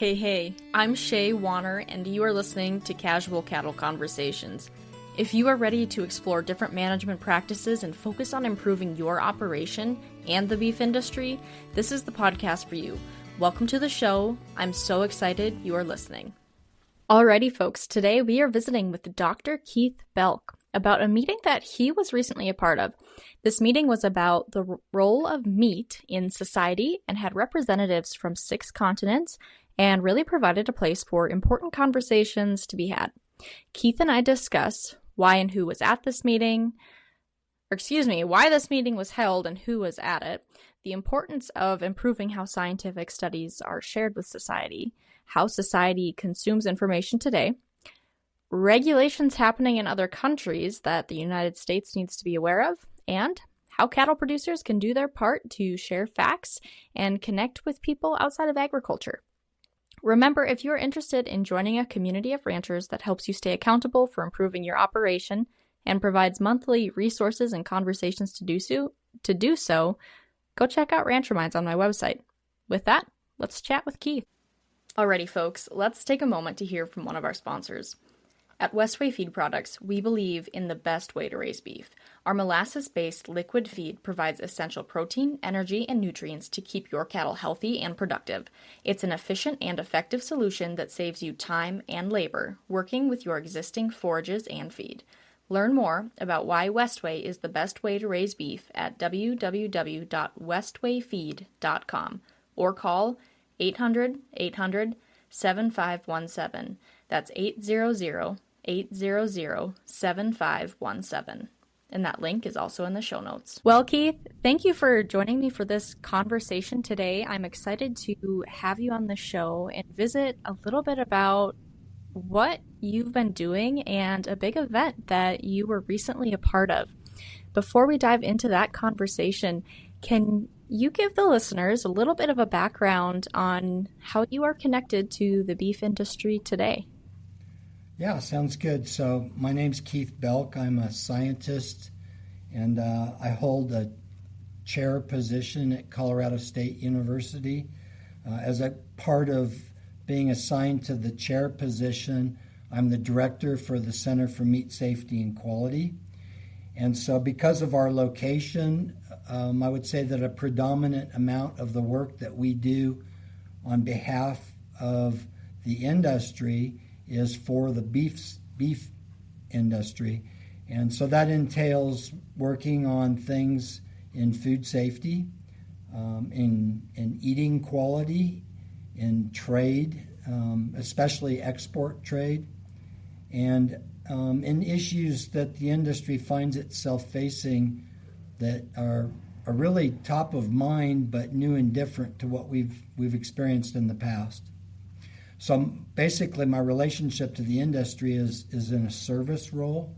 Hey, I'm Koester-Wanner, and you are listening to Casual Cattle Conversations. If you are ready to explore different management practices and focus on improving your operation and the beef industry, this is the podcast for you. Welcome to the show. I'm so excited you are listening. Alrighty, folks, today we are visiting with Dr. Keith Belk about a meeting that he was recently a part of. This meeting was about the role of meat in society and had representatives from 6 continents and really provided a place for important conversations to be had. Keith and I discuss why and who was at this meeting, why this meeting was held and who was at it, the importance of improving how scientific studies are shared with society, how society consumes information today, regulations happening in other countries that the United States needs to be aware of, and how cattle producers can do their part to share facts and connect with people outside of agriculture. Remember, if you're interested in joining a community of ranchers that helps you stay accountable for improving your operation and provides monthly resources and conversations to do so, go check out Rancher Minds on my website. With that, let's chat with Keith. Alrighty, folks, let's take a moment to hear from one of our sponsors. At Westway Feed Products, we believe in the best way to raise beef. Our molasses-based liquid feed provides essential protein, energy, and nutrients to keep your cattle healthy and productive. It's an efficient and effective solution that saves you time and labor working with your existing forages and feed. Learn more about why Westway is the best way to raise beef at www.westwayfeed.com or call 800-800-7517. That's 800-800-7517. And that link is also in the show notes. Well, Keith, thank you for joining me for this conversation today. I'm excited to have you on the show and visit a little bit about what you've been doing and a big event that you were recently a part of. Before we dive into that conversation, can you give the listeners a little bit of a background on how you are connected to the beef industry today? Yeah, sounds good. So my name's Keith Belk. I'm a scientist, and I hold a chair position at Colorado State University. As a part of being assigned to the chair position, I'm the director for the Center for Meat Safety and Quality. And so because of our location, I would say that a predominant amount of the work that we do on behalf of the industry is for the beef industry. And so that entails working on things in food safety, in eating quality, in trade, especially export trade, and in issues that the industry finds itself facing that are really top of mind but new and different to what we've experienced in the past. So basically my relationship to the industry is in a service role.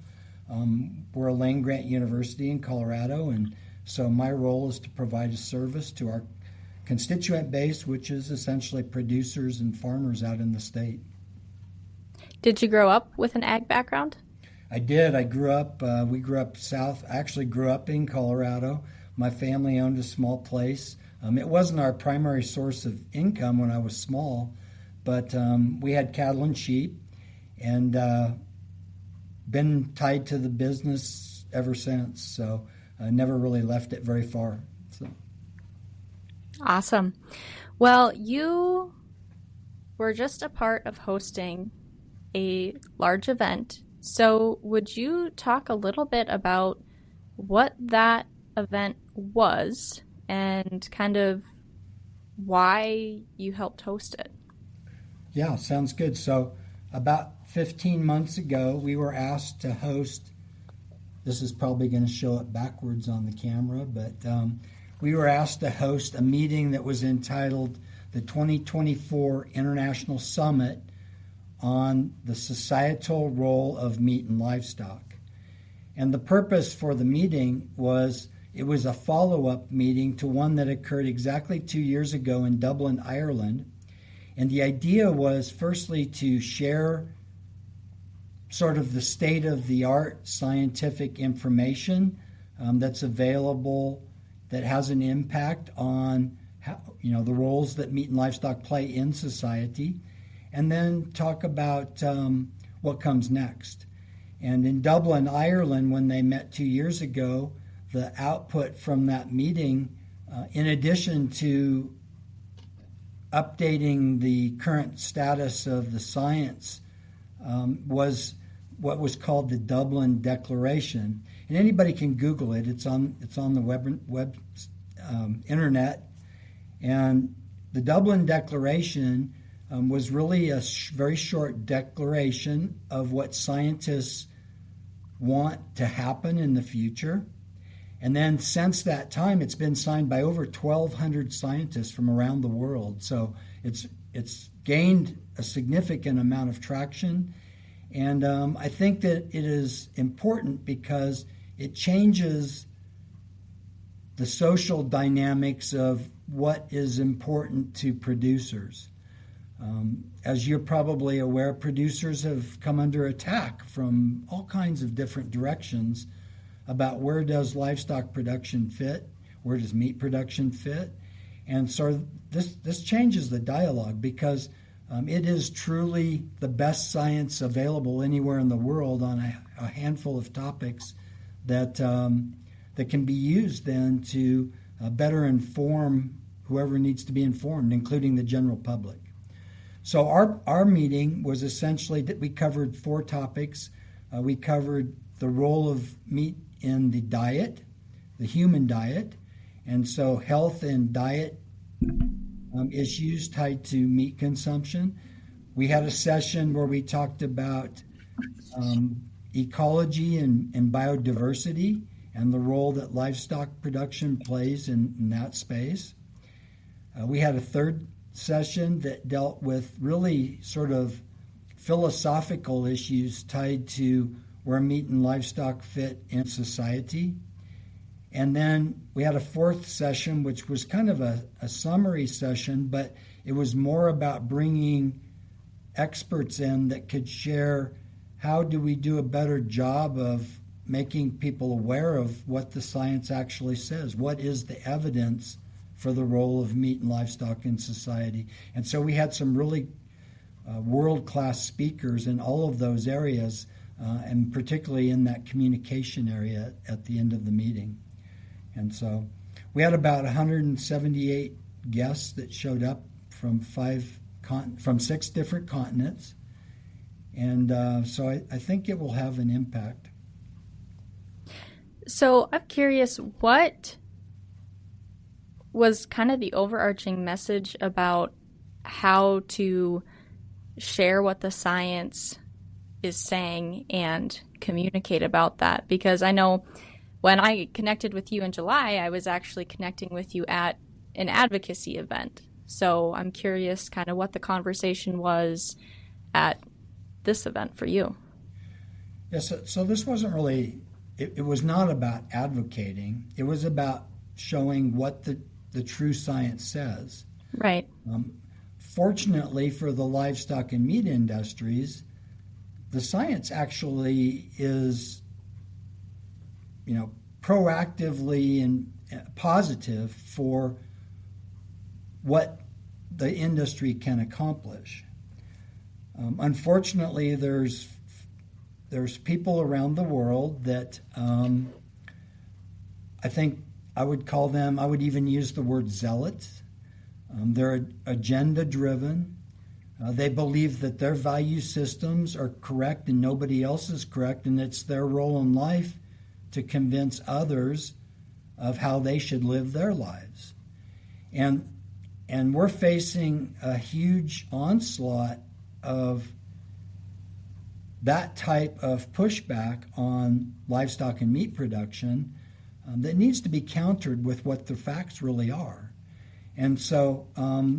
We're a land-grant university in Colorado, and so my role is to provide a service to our constituent base, which is essentially producers and farmers out in the state. Did you grow up with an ag background? I did. We grew up south. I actually grew up in Colorado. My family owned a small place. It wasn't our primary source of income when I was small, but we had cattle and sheep, and been tied to the business ever since. So I never really left it very far. So. Awesome. Well, you were just a part of hosting a large event. So would you talk a little bit about what that event was and kind of why you helped host it? Yeah, sounds good. So about 15 months ago, we were asked to host, this is probably going to show up backwards on the camera, but we were asked to host a meeting that was entitled the 2024 International Summit on the Societal Role of Meat and Livestock. And the purpose for the meeting was, it was a follow-up meeting to one that occurred exactly 2 years ago in Dublin, Ireland. And the idea was, firstly, to share sort of the state-of-the-art scientific information that's available that has an impact on the roles that meat and livestock play in society, and then talk about what comes next. And in Dublin, Ireland, when they met 2 years ago, the output from that meeting, in addition to updating the current status of the science, was what was called the Dublin Declaration. And anybody can Google it. It's on the web internet. And the Dublin Declaration was really a very short declaration of what scientists want to happen in the future. And then since that time, it's been signed by over 1,200 scientists from around the world. So it's gained a significant amount of traction. And I think that it is important because it changes the social dynamics of what is important to producers. As you're probably aware, producers have come under attack from all kinds of different directions about where does livestock production fit, where does meat production fit. And so this changes the dialogue because it is truly the best science available anywhere in the world on a handful of topics that can be used then to better inform whoever needs to be informed, including the general public. So our meeting was essentially that we covered 4 topics. We covered the role of meat in the diet, the human diet, and so health and diet issues tied to meat consumption. We had a session where we talked about ecology and biodiversity and the role that livestock production plays in that space. We had a third session that dealt with really sort of philosophical issues tied to where meat and livestock fit in society. And then we had a fourth session, which was kind of a summary session, but it was more about bringing experts in that could share how do we do a better job of making people aware of what the science actually says. What is the evidence for the role of meat and livestock in society? And so we had some really world-class speakers in all of those areas, and particularly in that communication area at the end of the meeting. And so we had about 178 guests that showed up from 6 different continents. And so I think it will have an impact. So I'm curious, what was kind of the overarching message about how to share what the science is saying and communicate about that? Because I know when I connected with you in July, I was actually connecting with you at an advocacy event. So I'm curious kind of what the conversation was at this event for you. Yes, so this wasn't really, it was not about advocating. It was about showing what the true science says. Right. Fortunately for the livestock and meat industries, the science actually is, proactively and positive for what the industry can accomplish. Unfortunately, there's people around the world that I think I would even use the word zealots. They're agenda-driven. They believe that their value systems are correct and nobody else is correct, and it's their role in life to convince others of how they should live their lives. And we're facing a huge onslaught of that type of pushback on livestock and meat production that needs to be countered with what the facts really are. And so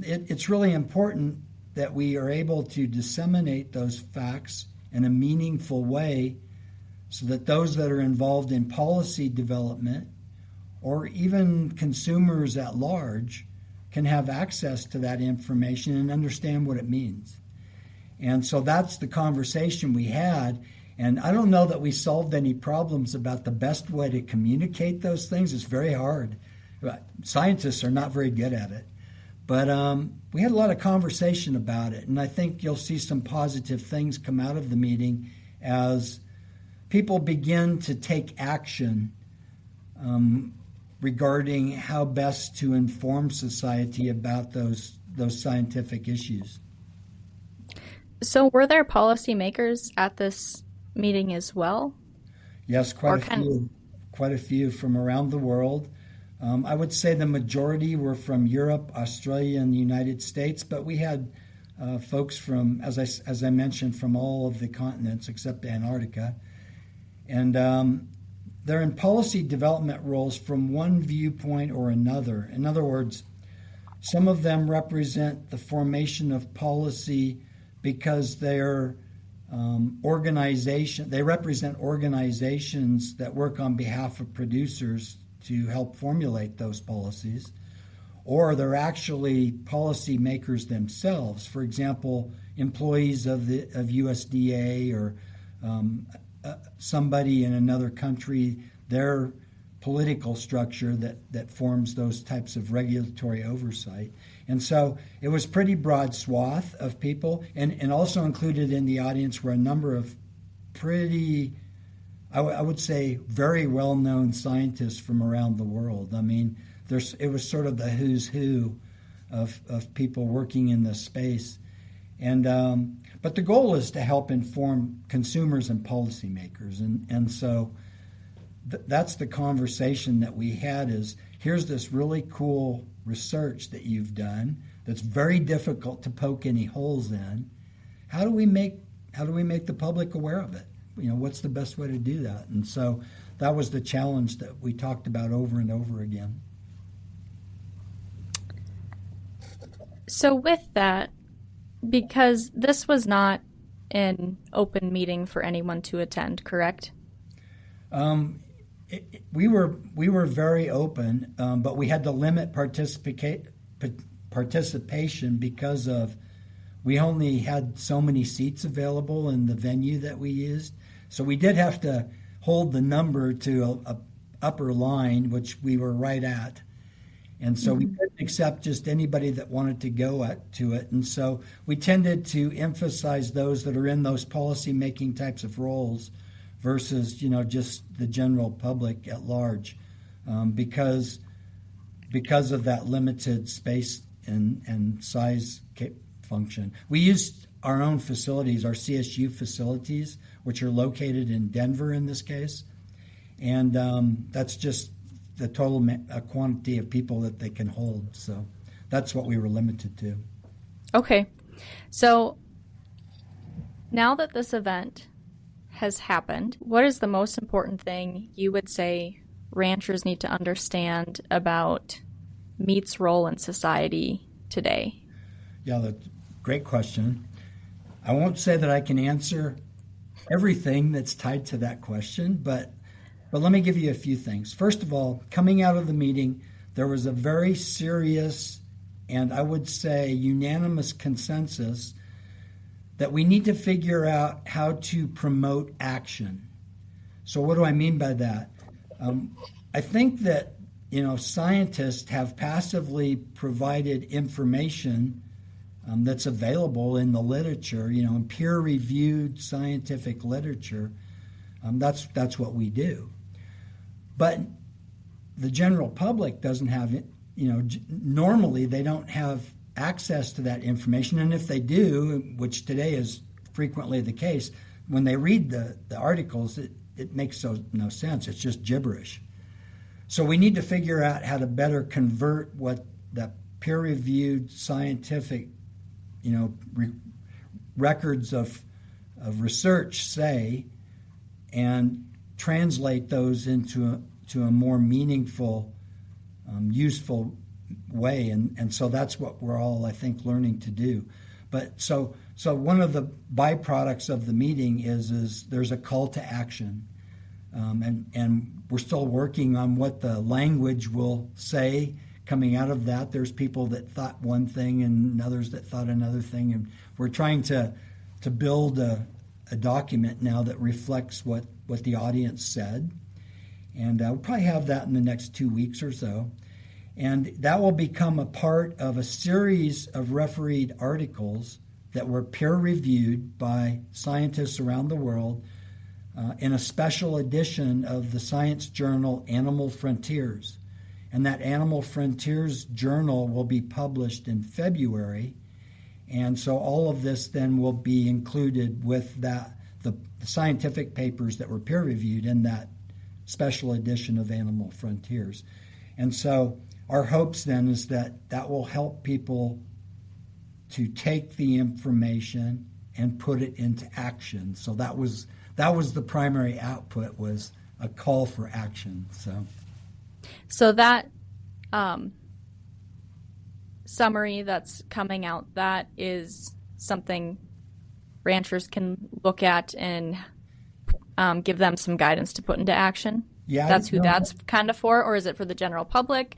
it's really important that we are able to disseminate those facts in a meaningful way so that those that are involved in policy development or even consumers at large can have access to that information and understand what it means. And so that's the conversation we had. And I don't know that we solved any problems about the best way to communicate those things. It's very hard. Scientists are not very good at it. But we had a lot of conversation about it, and I think you'll see some positive things come out of the meeting as people begin to take action regarding how best to inform society about those scientific issues. So were there policymakers at this meeting as well? Yes, quite a few from around the world. I would say the majority were from Europe, Australia, and the United States, but we had folks from, as I mentioned, from all of the continents except Antarctica. And they're in policy development roles from one viewpoint or another. In other words, some of them represent the formation of policy because they're they represent organizations that work on behalf of producers to help formulate those policies, or they're actually policy makers themselves. For example, employees of USDA or somebody in another country, their political structure that forms those types of regulatory oversight. And so it was pretty broad swath of people, and also included in the audience were a number of pretty, I would say, very well-known scientists from around the world. I mean, it was sort of the who's who of people working in this space. And but the goal is to help inform consumers and policymakers. And so that's the conversation that we had is, here's this really cool research that you've done that's very difficult to poke any holes in. How do we make the public aware of it? What's the best way to do that? And so that was the challenge that we talked about over and over again. So with that, because this was not an open meeting for anyone to attend, correct? We were very open, but we had to limit participation because of we only had so many seats available in the venue that we used. So we did have to hold the number to a upper line, which we were right at. And so we couldn't accept just anybody that wanted to go to it. And so we tended to emphasize those that are in those policy-making types of roles versus, just the general public at large, because of that limited space and size function. We used our own facilities, our CSU facilities, which are located in Denver in this case, and that's just the total quantity of people that they can hold. So that's what we were limited to. Okay. So now that this event has happened, what is the most important thing you would say ranchers need to understand about meat's role in society today? Yeah, that's a great question. I won't say that I can answer everything that's tied to that question, but let me give you a few things. First of all, coming out of the meeting, there was a very serious and I would say unanimous consensus that we need to figure out how to promote action. So what do I mean by that? I think that scientists have passively provided information that's available in the literature, in peer-reviewed scientific literature. That's what we do. But the general public doesn't have it. Normally they don't have access to that information, and if they do, which today is frequently the case, when they read the articles, it makes no sense. It's just gibberish. So we need to figure out how to better convert what the peer-reviewed scientific, records of research say, and translate those into a more meaningful, useful way, and so that's what we're all, I think, learning to do. But so one of the byproducts of the meeting is there's a call to action, and we're still working on what the language will say coming out of that. There's people that thought one thing and others that thought another thing, and we're trying to build a document now that reflects what the audience said, and we'll probably have that in the next 2 weeks or so. And that will become a part of a series of refereed articles that were peer-reviewed by scientists around the world in a special edition of the science journal Animal Frontiers. And that Animal Frontiers journal will be published in February. And so all of this then will be included with the scientific papers that were peer-reviewed in that special edition of Animal Frontiers. And so our hopes then is that that will help people to take the information and put it into action. So that was the primary output, was a call for action. So that summary that's coming out, that is something ranchers can look at and give them some guidance to put into action? Yeah, that's who that's kind of for, or is it for the general public,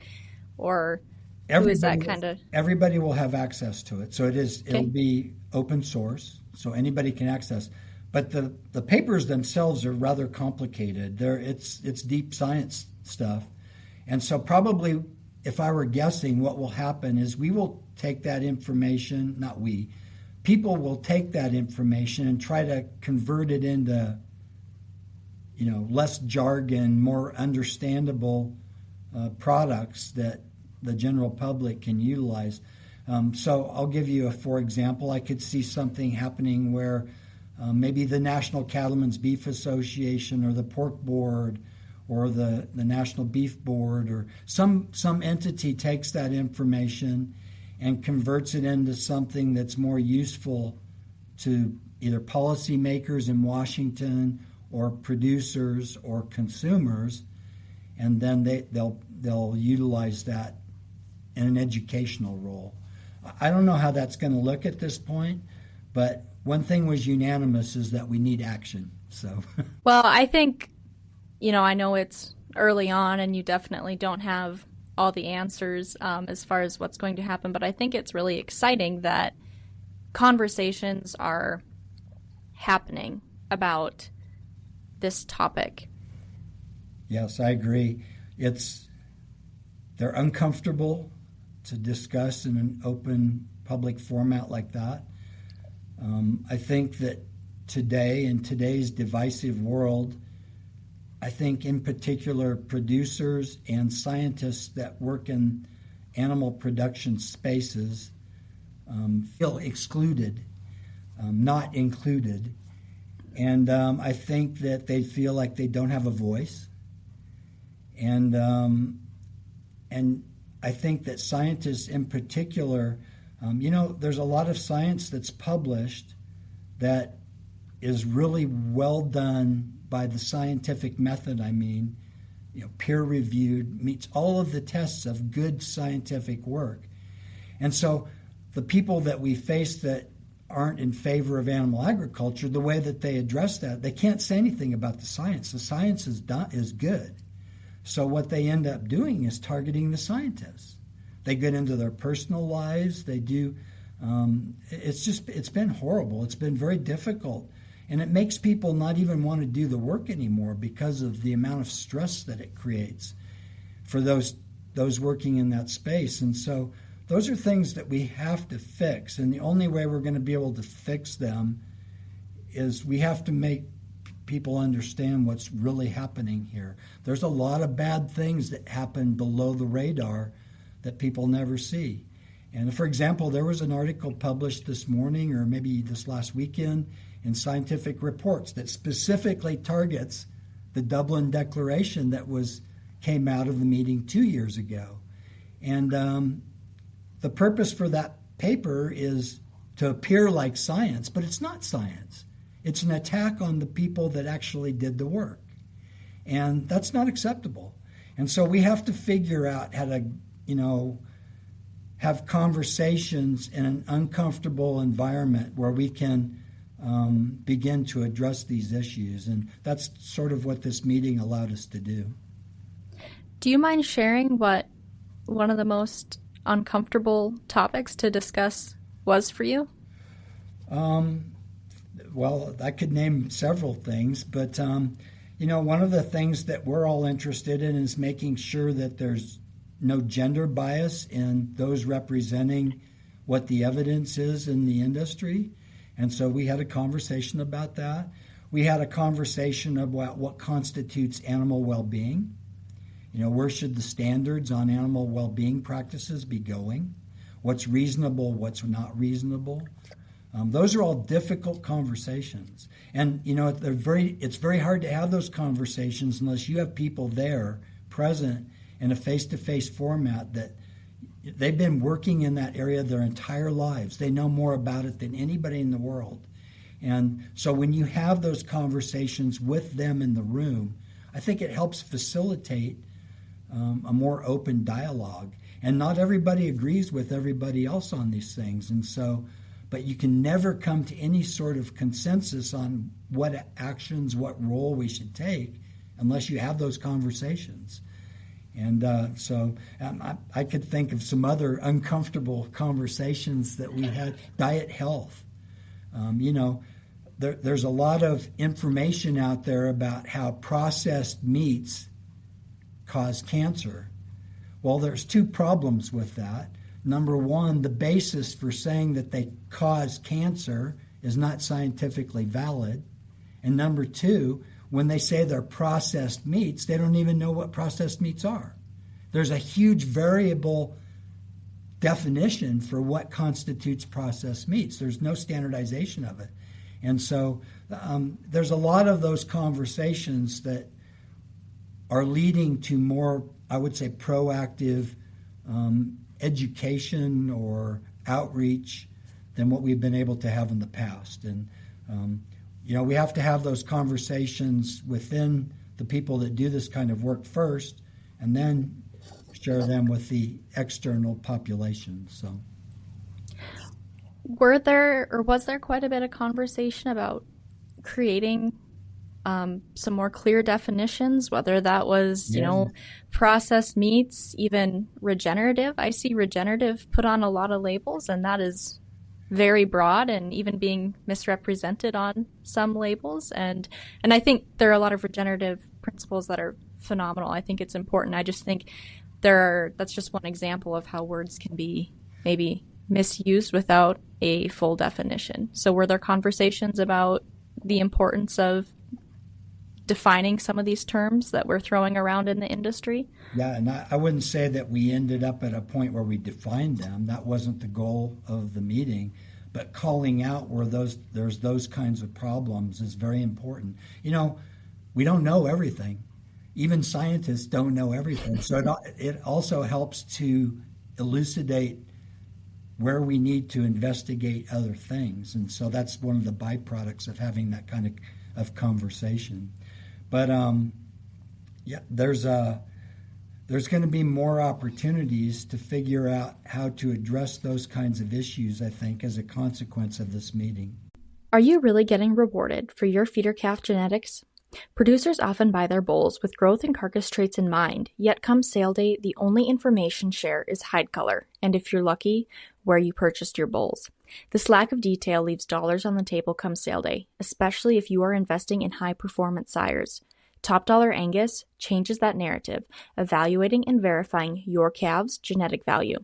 or who is that kind of? Everybody will have access to it. So it'll be open source, so anybody can access. But the papers themselves are rather complicated. It's deep science stuff. And so probably, if I were guessing, what will happen is we will take that information, people will take that information and try to convert it into, less jargon, more understandable products that the general public can utilize. So I'll give you for example, I could see something happening where maybe the National Cattlemen's Beef Association or the Pork Board or the National Beef Board or some entity takes that information and converts it into something that's more useful to either policymakers in Washington or producers or consumers, and then they'll utilize that in an educational role. I don't know how that's going to look at this point, but one thing was unanimous is that we need action. So, well, I think, I know it's early on and you definitely don't have all the answers as far as what's going to happen, but I think it's really exciting that conversations are happening about this topic. Yes, I agree. They're uncomfortable to discuss in an open public format like that. I think that today, in today's divisive world, I think in particular producers and scientists that work in animal production spaces feel excluded, not included. And I think that they feel like they don't have a voice. And I think that scientists in particular, there's a lot of science that's published that is really well done by the scientific method. Peer-reviewed, meets all of the tests of good scientific work. And so the people that we face that aren't in favor of animal agriculture, the way that they address that, they can't say anything about the science. The science is good. So what they end up doing is targeting the scientists. They get into their personal lives. They do. It's been horrible. It's been very difficult. And it makes people not even want to do the work anymore because of the amount of stress that it creates for those working in that space. And so those are things that we have to fix. And the only way we're going to be able to fix them is we have to make people understand what's really happening here. There's a lot of bad things that happen below the radar that people never see. And for example, there was an article published this morning or maybe this last weekend in Scientific Reports that specifically targets the Dublin Declaration that came out of the meeting 2 years ago. And the purpose for that paper is to appear like science, but it's not science. It's an attack on the people that actually did the work. And that's not acceptable. And so we have to figure out how to, have conversations in an uncomfortable environment where we can begin to address these issues. And that's sort of what this meeting allowed us to do. Do you mind sharing what one of the most uncomfortable topics to discuss was for you? Well, I could name several things, but, one of the things that we're all interested in is making sure that there's no gender bias in those representing what the evidence is in the industry. And so we had a conversation about that. We had a conversation about what constitutes animal well-being. Where should the standards on animal well-being practices be going? What's reasonable, what's not reasonable? Those are all difficult conversations. And, it's very hard to have those conversations unless you have people there present in a face-to-face format that they've been working in that area their entire lives. They know more about it than anybody in the world. And so when you have those conversations with them in the room, I think it helps facilitate a more open dialogue. And not everybody agrees with everybody else on these things. And so, but you can never come to any sort of consensus on what actions, what role we should take unless you have those conversations. And I could think of some other uncomfortable conversations that we had. Diet health. There's a lot of information out there about how processed meats cause cancer. Well, there's two problems with that. Number one, the basis for saying that they cause cancer is not scientifically valid. And number two, when they say they're processed meats, they don't even know what processed meats are. There's a huge variable definition for what constitutes processed meats. There's no standardization of it. And so there's a lot of those conversations that are leading to more, I would say, proactive education or outreach than what we've been able to have in the past. And, we have to have those conversations within the people that do this kind of work first, and then share them with the external population. So, was there quite a bit of conversation about creating some more clear definitions, whether that was, processed meats, even regenerative? I see regenerative put on a lot of labels, and that is very broad and even being misrepresented on some labels. And I think there are a lot of regenerative principles that are phenomenal. I think it's important. I just think that's just one example of how words can be maybe misused without a full definition. So were there conversations about the importance of defining some of these terms that we're throwing around in the industry? Yeah, and I wouldn't say that we ended up at a point where we defined them. That wasn't the goal of the meeting. But calling out where there's those kinds of problems is very important. We don't know everything. Even scientists don't know everything. So it also helps to elucidate where we need to investigate other things. And so that's one of the byproducts of having that kind of conversation. But there's going to be more opportunities to figure out how to address those kinds of issues, I think, as a consequence of this meeting. Are you really getting rewarded for your feeder calf genetics? Producers often buy their bulls with growth and carcass traits in mind, yet come sale day, the only information share is hide color, and if you're lucky, where you purchased your bulls. This lack of detail leaves dollars on the table come sale day, especially if you are investing in high-performance sires. Top Dollar Angus changes that narrative, evaluating and verifying your calves' genetic value.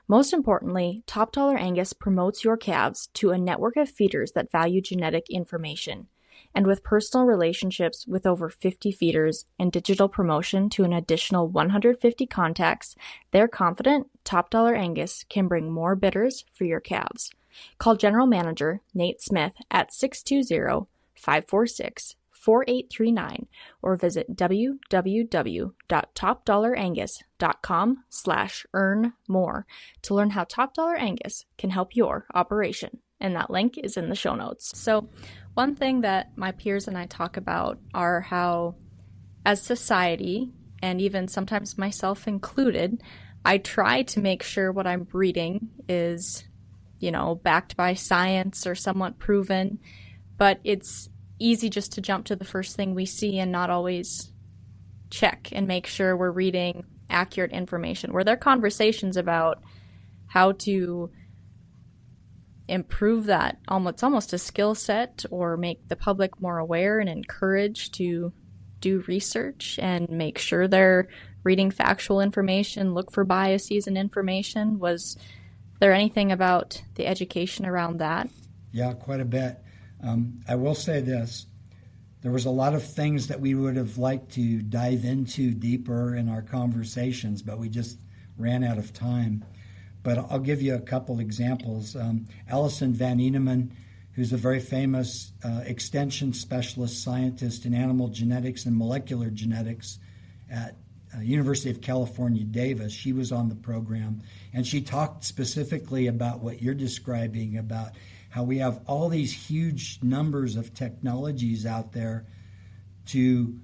Most importantly, Top Dollar Angus promotes your calves to a network of feeders that value genetic information. And with personal relationships with over 50 feeders and digital promotion to an additional 150 contacts, they're confident Top Dollar Angus can bring more bidders for your calves. Call General Manager Nate Smith at 620-546-4839 or visit www.topdollarangus.com/earn-more to learn how Top Dollar Angus can help your operation. And that link is in the show notes. So one thing that my peers and I talk about are how, as society, and even sometimes myself included, I try to make sure what I'm reading is, backed by science or somewhat proven, but it's easy just to jump to the first thing we see and not always check and make sure we're reading accurate information. Were there conversations about how to improve that? It's almost a skill set, or make the public more aware and encouraged to do research and make sure they're reading factual information, look for biases in information. Was there anything about the education around that? Yeah, quite a bit. I will say this. There was a lot of things that we would have liked to dive into deeper in our conversations, but we just ran out of time. But I'll give you a couple examples. Alison Van Eeneman, who's a very famous extension specialist scientist in animal genetics and molecular genetics at University of California, Davis. She was on the program, and she talked specifically about what you're describing, about how we have all these huge numbers of technologies out there to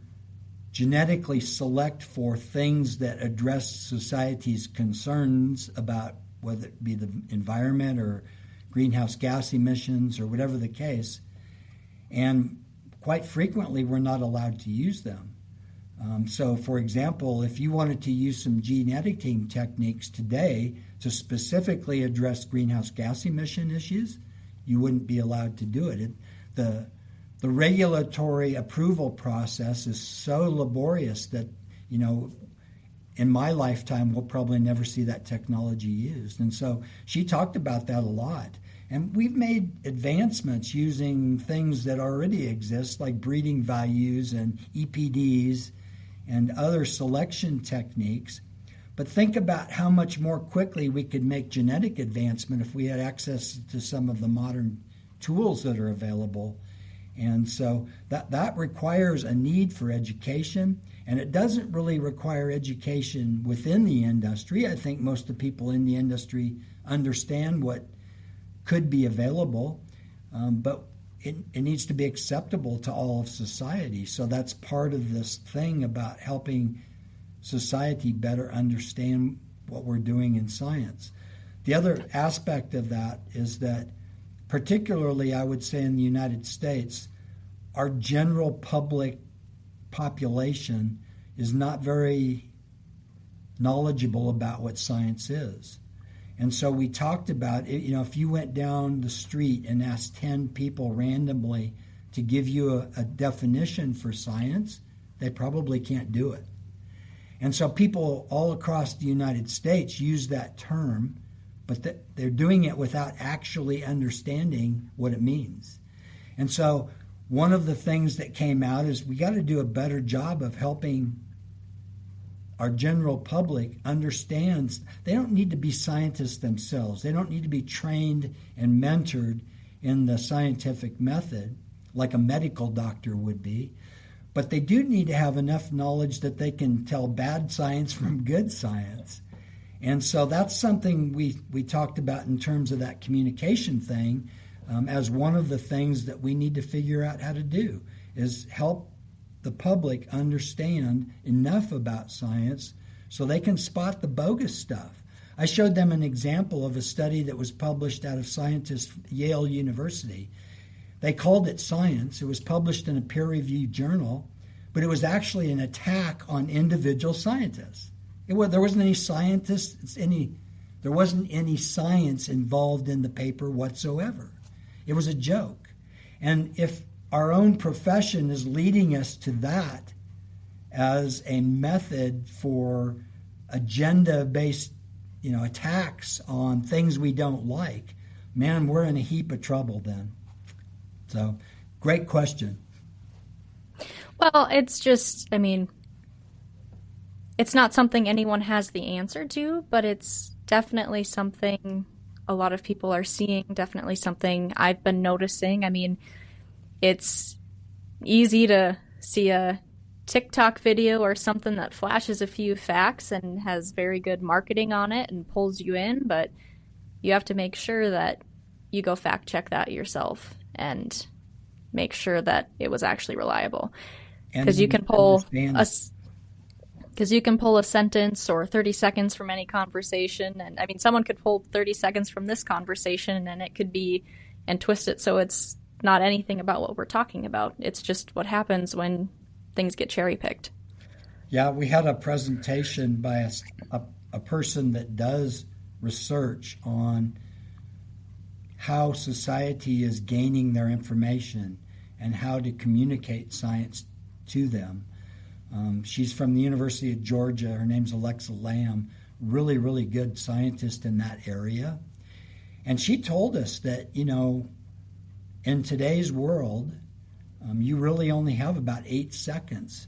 genetically select for things that address society's concerns about whether it be the environment or greenhouse gas emissions or whatever the case. And quite frequently, we're not allowed to use them. So, for example, if you wanted to use some gene editing techniques today to specifically address greenhouse gas emission issues, you wouldn't be allowed to do it. The regulatory approval process is so laborious that, in my lifetime, we'll probably never see that technology used. And so she talked about that a lot. And we've made advancements using things that already exist, like breeding values and EPDs and other selection techniques. But think about how much more quickly we could make genetic advancement if we had access to some of the modern tools that are available. And so that requires a need for education, and it doesn't really require education within the industry. I think most of the people in the industry understand what could be available, but it needs to be acceptable to all of society. So that's part of this thing about helping society better understand what we're doing in science. The other aspect of that is that, particularly I would say in the United States, our general public population is not very knowledgeable about what science is. And so we talked about, if you went down the street and asked 10 people randomly to give you a definition for science, they probably can't do it. And so people all across the United States use that term, but they're doing it without actually understanding what it means. And so one of the things that came out is we got to do a better job of helping our general public understand they don't need to be scientists themselves. They don't need to be trained and mentored in the scientific method like a medical doctor would be. But they do need to have enough knowledge that they can tell bad science from good science. And so that's something we talked about in terms of that communication thing as one of the things that we need to figure out how to do is help the public understand enough about science so they can spot the bogus stuff. I showed them an example of a study that was published out of scientists at Yale University. They called it Science. It was published in a peer-reviewed journal, but it was actually an attack on individual scientists. There wasn't any there wasn't any science involved in the paper whatsoever. It was a joke. And if our own profession is leading us to that as a method for agenda-based, attacks on things we don't like, man, we're in a heap of trouble then. So, great question. Well, it's just, it's not something anyone has the answer to, but it's definitely something a lot of people are seeing, definitely something I've been noticing. It's easy to see a TikTok video or something that flashes a few facts and has very good marketing on it and pulls you in, but you have to make sure that you go fact check that yourself and make sure that it was actually reliable. Because you can pull a sentence or 30 seconds from any conversation, and someone could pull 30 seconds from this conversation and it could be and twist it so it's not anything about what we're talking about. It's just what happens when things get cherry-picked. Yeah, we had a presentation by a person that does research on how society is gaining their information and how to communicate science to them. She's from the University of Georgia. Her name's Alexa Lamb, really, really good scientist in that area. And she told us that, in today's world, you really only have about 8 seconds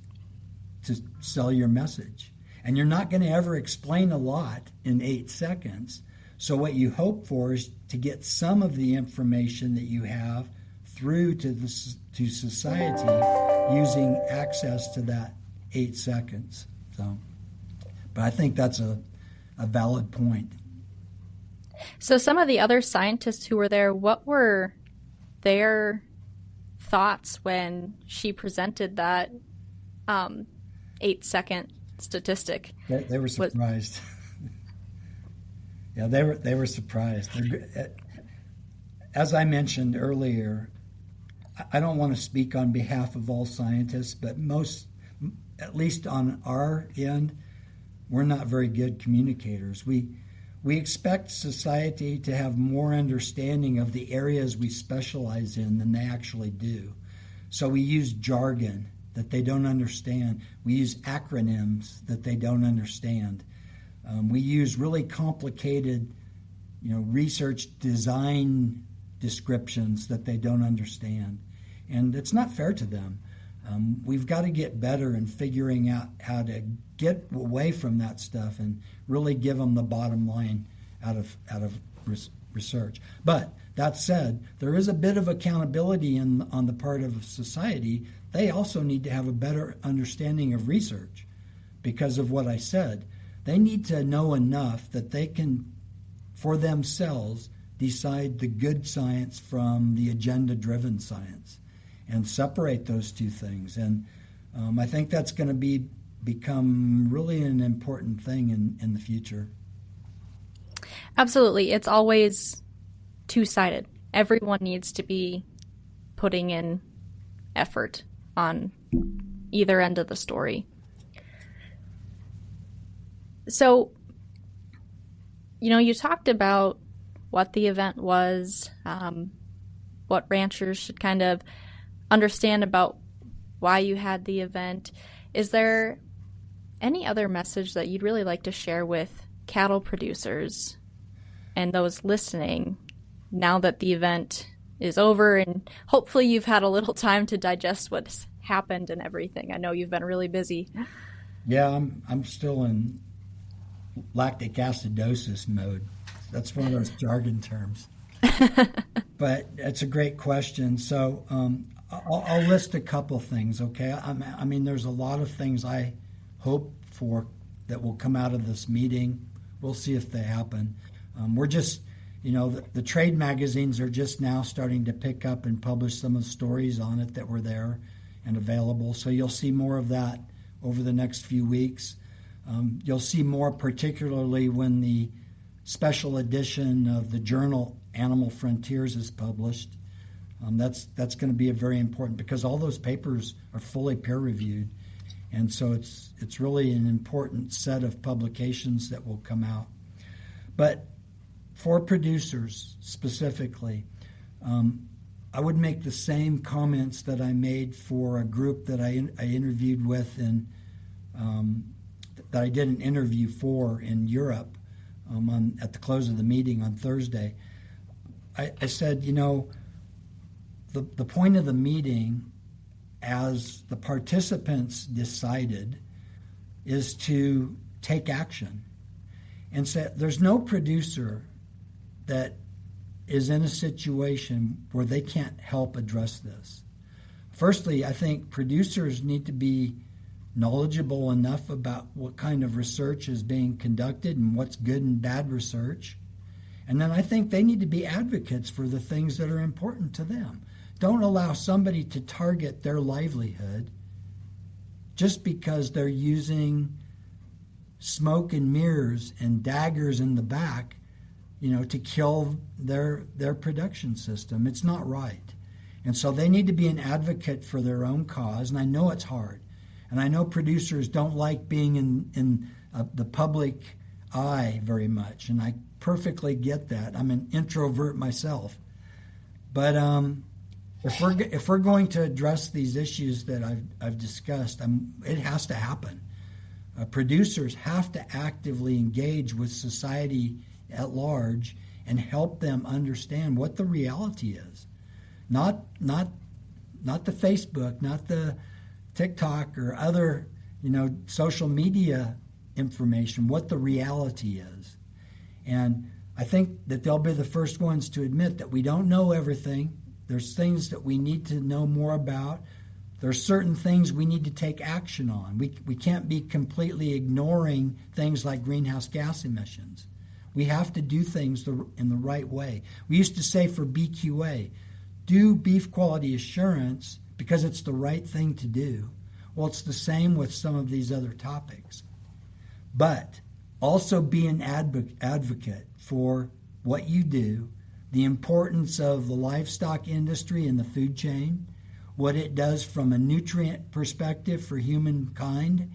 to sell your message. And you're not going to ever explain a lot in 8 seconds. So what you hope for is to get some of the information that you have through to society using access to that 8 seconds. But I think that's a valid point. So some of the other scientists who were there, what were their thoughts when she presented that 8-second statistic? They were surprised. Yeah, they were surprised. As I mentioned earlier, I don't want to speak on behalf of all scientists, but at least on our end, we're not very good communicators. We expect society to have more understanding of the areas we specialize in than they actually do. So we use jargon that they don't understand. We use acronyms that they don't understand. We use really complicated, research design descriptions that they don't understand. And it's not fair to them. We've got to get better in figuring out how to get away from that stuff and really give them the bottom line out of research. But that said, there is a bit of accountability on the part of society. They also need to have a better understanding of research because of what I said. They need to know enough that they can, for themselves, decide the good science from the agenda-driven science and separate those two things. And I think that's going to become really an important thing in the future. Absolutely. It's always two-sided. Everyone needs to be putting in effort on either end of the story. So, you talked about what the event was, what ranchers should kind of understand about why you had the event. Is there any other message that you'd really like to share with cattle producers and those listening now that the event is over and hopefully you've had a little time to digest what's happened and everything? I know you've been really busy. Yeah, I'm still in lactic acidosis mode. That's one of those jargon terms. But it's a great question. So I'll list a couple things, okay? I mean, there's a lot of things I hope for that will come out of this meeting. We'll see if they happen. We're just, the trade magazines are just now starting to pick up and publish some of the stories on it that were there and available. So you'll see more of that over the next few weeks. You'll see more particularly when the special edition of the journal Animal Frontiers is published. That's going to be very important because all those papers are fully peer-reviewed. And so it's really an important set of publications that will come out. But for producers specifically, I would make the same comments that I made for a group that I interviewed with and that I did an interview for in Europe at the close of the meeting on Thursday. I said, the point of the meeting, as the participants decided, is to take action. And so there's no producer that is in a situation where they can't help address this. Firstly, I think producers need to be knowledgeable enough about what kind of research is being conducted and what's good and bad research. And then I think they need to be advocates for the things that are important to them. Don't allow somebody to target their livelihood just because they're using smoke and mirrors and daggers in the back, to kill their production system. It's not right. And so they need to be an advocate for their own cause. And I know it's hard. And I know producers don't like being in the public eye very much. And I perfectly get that. I'm an introvert myself. But if we're going to address these issues that I've discussed, it has to happen. Producers have to actively engage with society at large and help them understand what the reality is. Not the Facebook, not the TikTok or other, social media information, what the reality is. And I think that they'll be the first ones to admit that we don't know everything. There's things that we need to know more about. There's certain things we need to take action on. We can't be completely ignoring things like greenhouse gas emissions. We have to do things in the right way. We used to say for BQA, do beef quality assurance because it's the right thing to do. Well, it's the same with some of these other topics. But also be an advocate for what you do, the importance of the livestock industry and the food chain, what it does from a nutrient perspective for humankind,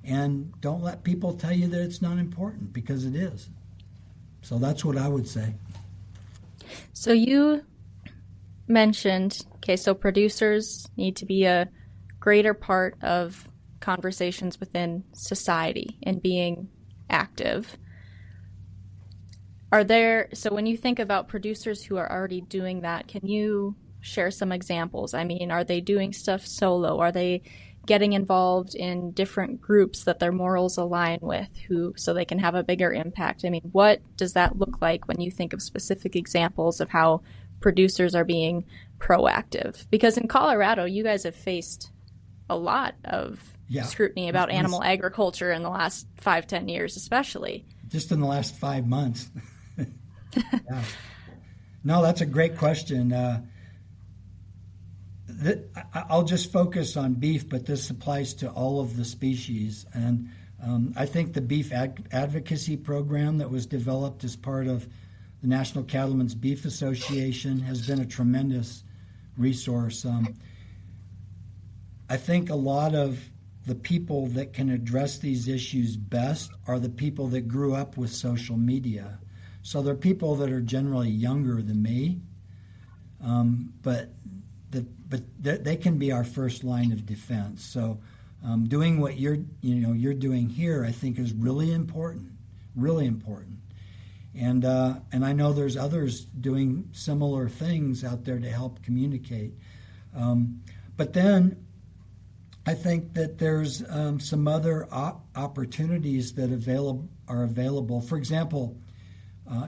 and don't let people tell you that it's not important, because it is. So that's what I would say. So you mentioned, so producers need to be a greater part of conversations within society and being active. So when you think about producers who are already doing that, can you share some examples? I mean, are they doing stuff solo? Are they getting involved in different groups that their morals align with, so they can have a bigger impact? I mean, what does that look like when you think of specific examples of how producers are being proactive? Because in Colorado, you guys have faced a lot of scrutiny about animal agriculture in the last 5-10 years, especially. Just in the last 5 months. Yeah. No, that's a great question. I'll just focus on beef, but this applies to all of the species. And I think the beef advocacy program that was developed as part of the National Cattlemen's Beef Association has been a tremendous resource. I think a lot of the people that can address these issues best are the people that grew up with social media. So they're people that are generally younger than me, but they can be our first line of defense. So doing what you're doing here, I think, is really important, really important. And I know there's others doing similar things out there to help communicate. But then I think that there's some other opportunities that are available. For example,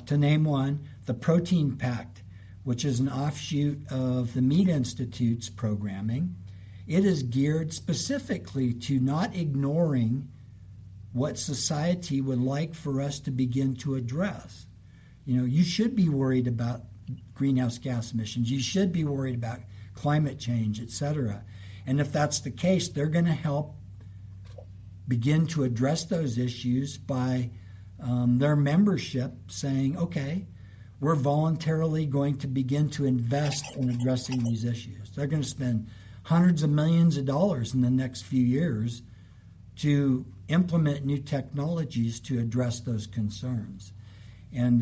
to name one, the Protein Pact, which is an offshoot of the Meat Institute's programming. It is geared specifically to not ignoring what society would like for us to begin to address. You should be worried about greenhouse gas emissions. You should be worried about climate change, etc. And if that's the case, they're going to help begin to address those issues by their membership saying, okay, we're voluntarily going to begin to invest in addressing these issues. They're going to spend hundreds of millions of dollars in the next few years to implement new technologies to address those concerns. And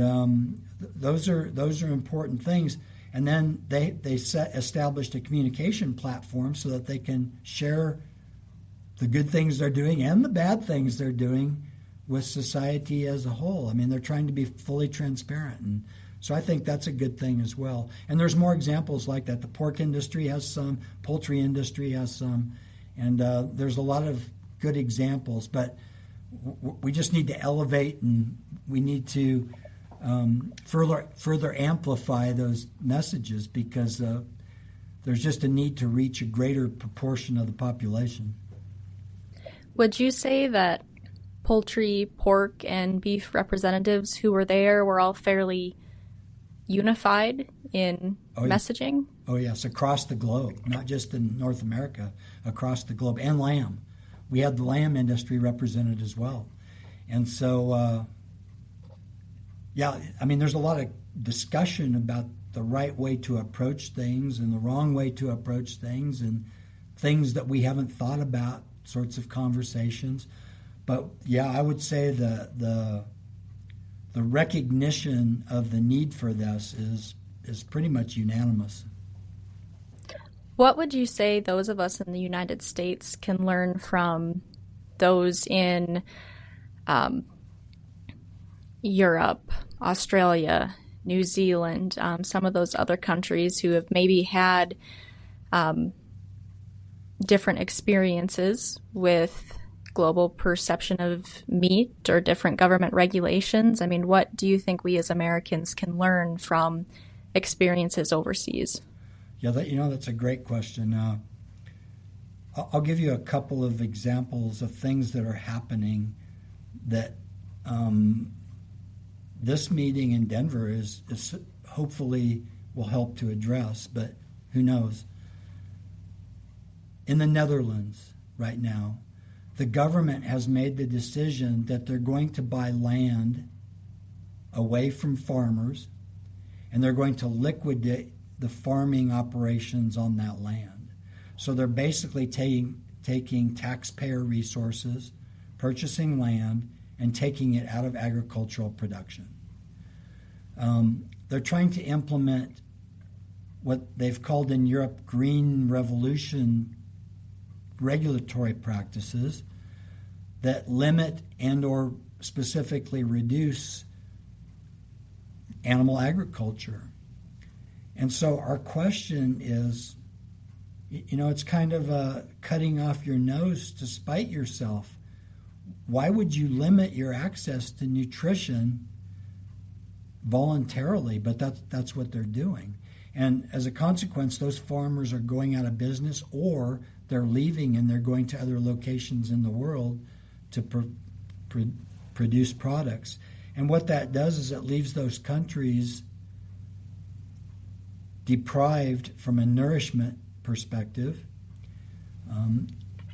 those are important things. And then they established a communication platform so that they can share the good things they're doing and the bad things they're doing with society as a whole. I mean, they're trying to be fully transparent. And so I think that's a good thing as well. And there's more examples like that. The pork industry has some, poultry industry has some, and there's a lot of good examples. But we just need to elevate, and we need to further amplify those messages, because there's just a need to reach a greater proportion of the population. Would you say that poultry, pork, and beef representatives who were there were all fairly unified in messaging? Oh, yes, across the globe, not just in North America, across the globe. And lamb. We had the lamb industry represented as well. And so, there's a lot of discussion about the right way to approach things and the wrong way to approach things, and things that we haven't thought about, sorts of conversations. But yeah, I would say the recognition of the need for this is pretty much unanimous. What would you say those of us in the United States can learn from those in um, Europe, Australia, New Zealand, some of those other countries who have maybe had um, different experiences with global perception of meat or different government regulations? I mean, what do you think we as Americans can learn from experiences overseas? Yeah, that's a great question. I'll give you a couple of examples of things that are happening that this meeting in Denver is hopefully will help to address, but who knows? In the Netherlands right now, the government has made the decision that they're going to buy land away from farmers, and they're going to liquidate the farming operations on that land. So they're basically taking taxpayer resources, purchasing land, and taking it out of agricultural production. They're trying to implement what they've called in Europe green revolution regulatory practices that limit and or specifically reduce animal agriculture. And so our question is, it's kind of cutting off your nose to spite yourself. Why would you limit your access to nutrition voluntarily? But that's what they're doing. And as a consequence, those farmers are going out of business, or they're leaving and they're going to other locations in the world to produce products. And what that does is it leaves those countries deprived from a nourishment perspective.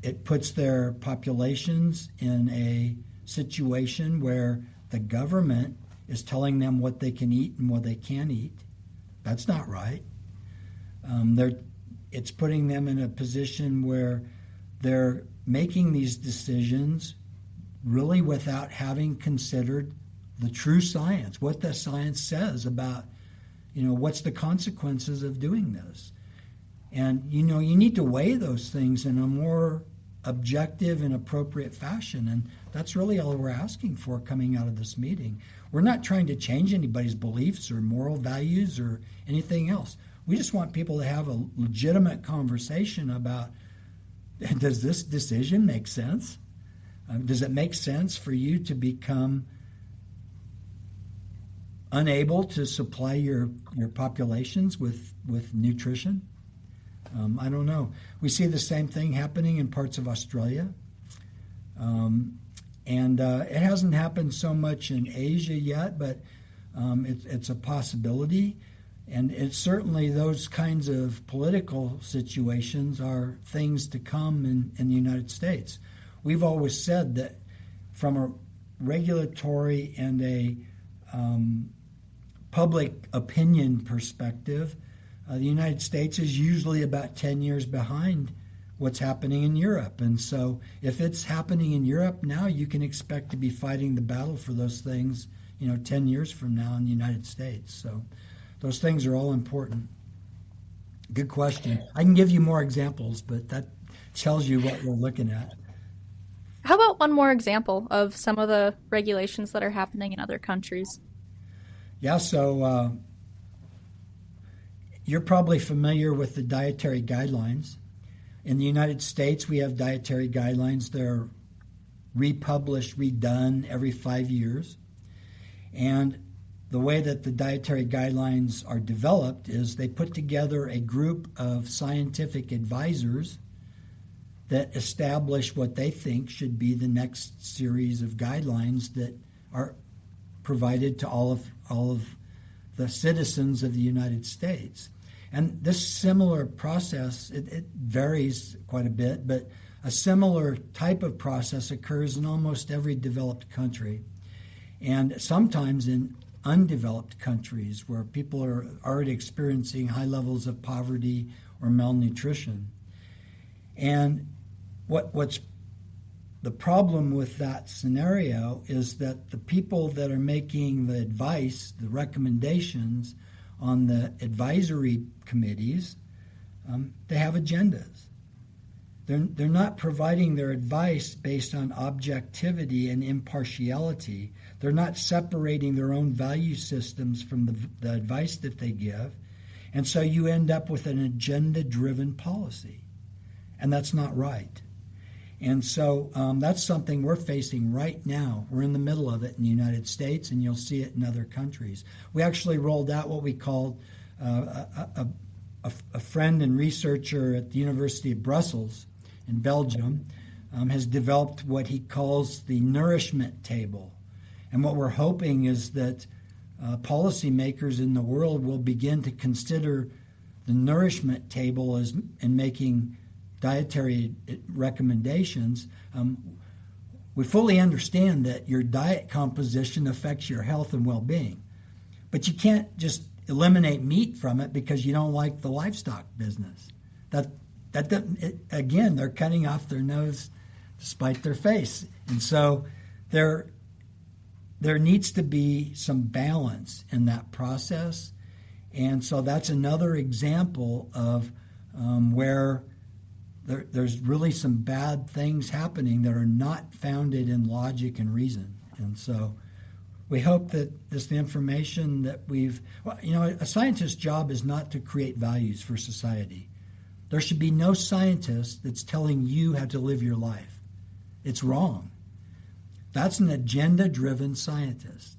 It puts their populations in a situation where the government is telling them what they can eat and what they can't eat. That's not right. It's putting them in a position where they're making these decisions really without having considered the true science, what the science says about, what's the consequences of doing this. And, you need to weigh those things in a more objective and appropriate fashion. And that's really all we're asking for coming out of this meeting. We're not trying to change anybody's beliefs or moral values or anything else. We just want people to have a legitimate conversation about, does this decision make sense? Does it make sense for you to become unable to supply your populations with nutrition? I don't know. We see the same thing happening in parts of Australia. And it hasn't happened so much in Asia yet, but it's a possibility. And it's certainly those kinds of political situations are things to come in the United States. We've always said that from a regulatory and a public opinion perspective, the United States is usually about 10 years behind what's happening in Europe. And so if it's happening in Europe now, you can expect to be fighting the battle for those things, 10 years from now in the United States. So those things are all important. Good question. I can give you more examples, but that tells you what we're looking at. How about one more example of some of the regulations that are happening in other countries? Yeah, so you're probably familiar with the dietary guidelines. In the United States, we have dietary guidelines. They're republished, redone every 5 years. And the way that the dietary guidelines are developed is they put together a group of scientific advisors that establish what they think should be the next series of guidelines that are provided to all of the citizens of the United States. And this similar process, it varies quite a bit, but a similar type of process occurs in almost every developed country. And sometimes in undeveloped countries where people are already experiencing high levels of poverty or malnutrition. And what's the problem with that scenario is that the people that are making the advice, the recommendations on the advisory committees, they have agendas. They're not providing their advice based on objectivity and impartiality. They're not separating their own value systems from the advice that they give. And so you end up with an agenda-driven policy. And that's not right. And so that's something we're facing right now. We're in the middle of it in the United States, and you'll see it in other countries. We actually rolled out what we called a friend and researcher at the University of Brussels in Belgium has developed what he calls the nourishment table. And what we're hoping is that policymakers in the world will begin to consider the nourishment table as in making dietary recommendations. We fully understand that your diet composition affects your health and well-being, but you can't just eliminate meat from it because you don't like the livestock business. Again, they're cutting off their nose to spite their face. And so there needs to be some balance in that process. And so that's another example of where there's really some bad things happening that are not founded in logic and reason. And so we hope that the information that a scientist's job is not to create values for society. There should be no scientist that's telling you how to live your life. It's wrong. That's an agenda-driven scientist.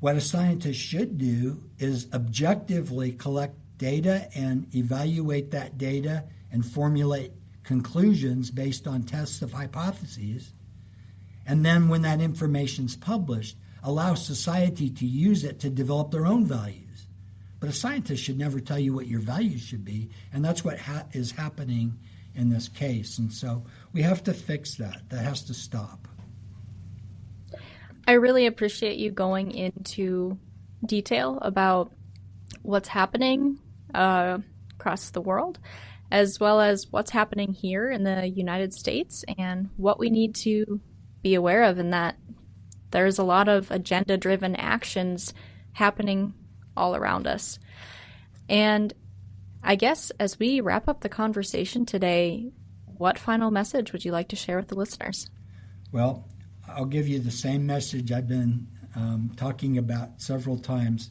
What a scientist should do is objectively collect data and evaluate that data and formulate conclusions based on tests of hypotheses. And then when that information's published, allow society to use it to develop their own values. But a scientist should never tell you what your values should be, and that's what is happening in this case. And so we have to fix that. That has to stop. I really appreciate you going into detail about what's happening across the world, as well as what's happening here in the United States and what we need to be aware of, in that there's a lot of agenda-driven actions happening all around us. And I guess as we wrap up the conversation today, what final message would you like to share with the listeners? Well, I'll give you the same message I've been talking about several times.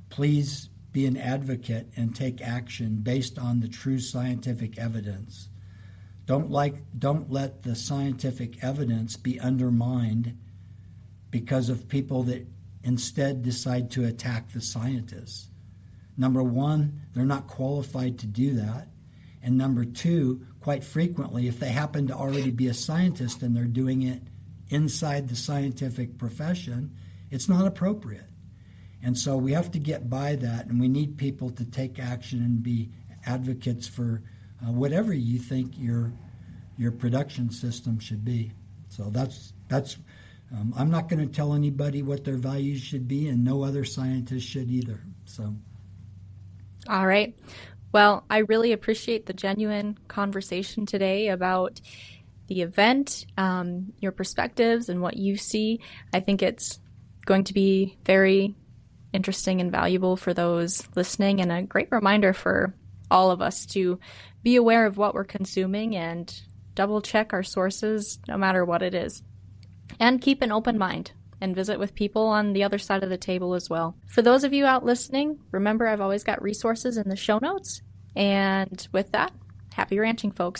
Please be an advocate and take action based on the true scientific evidence. Don't let the scientific evidence be undermined because of people that instead decide to attack the scientists. Number one, they're not qualified to do that. And number two, quite frequently, if they happen to already be a scientist and they're doing it inside the scientific profession, it's not appropriate. And so we have to get by that, and we need people to take action and be advocates for whatever you think your production system should be. So that's I'm not going to tell anybody what their values should be, and no other scientist should either. So, all right. Well, I really appreciate the genuine conversation today about the event, your perspectives, and what you see. I think it's going to be very interesting and valuable for those listening, and a great reminder for all of us to be aware of what we're consuming and double check our sources no matter what it is. And keep an open mind and visit with people on the other side of the table as well. For those of you out listening, remember I've always got resources in the show notes. And with that, happy ranching, folks.